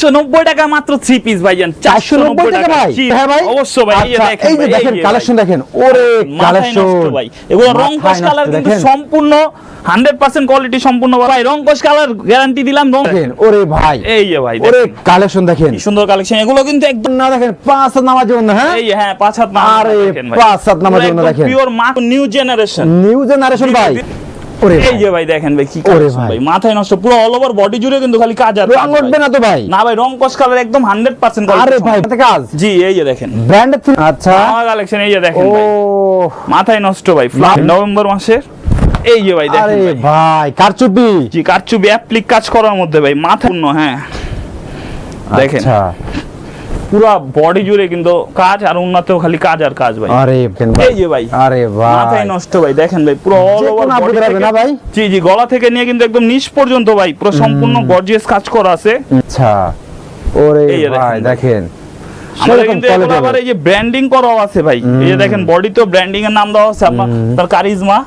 490 টাকা মাত্র 3 পিস ভাইজান। 490 টাকা ভাই। হ্যাঁ ভাই, অবশ্যই ভাই। এই যে দেখেন কালেকশন দেখেন, ওরে কালেকশন ভাই, এগুলো রংকশ কালার কিন্তু সম্পূর্ণ 100% কোয়ালিটি সম্পূর্ণ ভাই। রংকশ কালার গ্যারান্টি দিলাম। দেখেন ওরে ভাই, এই যে ভাই ওরে কালেকশন দেখেন, কি সুন্দর কালেকশন। এগুলো কিন্তু একদম না দেখেন 5 হাত নামাজের জন্য। হ্যাঁ এই হ্যাঁ 5 হাত নামাজ। আরে 5 হাত নামাজের জন্য দেখেন, পিওর মা নিউ জেনারেশন, নিউ জেনারেশন ভাই। ওরে এই যে ভাই দেখেন ভাই কি কালেকশন ভাই, মাথায় নষ্ট। পুরো অল ওভার বডি জুড়ে কিন্তু খালি কাজ আর রং উঠবে না তো ভাই? না ভাই, রংকশ কালার একদম 100% কোয়ালিটি। আরে ভাই হাতে কাজ। জি এই যে দেখেন ব্র্যান্ড। আচ্ছা আমার কালেকশন এই যে দেখেন ও ভাই, মাথায় নষ্ট ভাই। নভেম্বর মাসের এই যে ভাই দেখেন আরে ভাই, ভাই কারচুপি। জি কারচুপি অ্যাপ্লিক কাজ করার মধ্যে ভাই, মাথা পূর্ণ। হ্যাঁ দেখেন আচ্ছা পুরো বডি জুড়ে কিন্তু কাজ, আর উন্নতেও খালি কাজ আর কাজ ভাই। আরে এই যে ভাই, আরে ভাই মাথায় নষ্ট ভাই। দেখেন ভাই পুরো অল যে ওভার কোনো বডি আপনি রাখবেন না ভাই? জি জি, গলা থেকে নিয়ে কিন্তু একদম নিচ পর্যন্ত ভাই পুরো সম্পূর্ণ গর্জিয়াস কাজ করা আছে। আচ্ছা ওরে এই যে ভাই দেখেন, আমাদের সেরকম কিন্তু quality এগুলো আবার হবে। এই যে ব্র্যান্ডিং করাও আছে ভাই। এই যে দেখেন বডি তো ব্র্যান্ডিং এর নাম দেওয়া আছে আপনার, তার কারিজমা।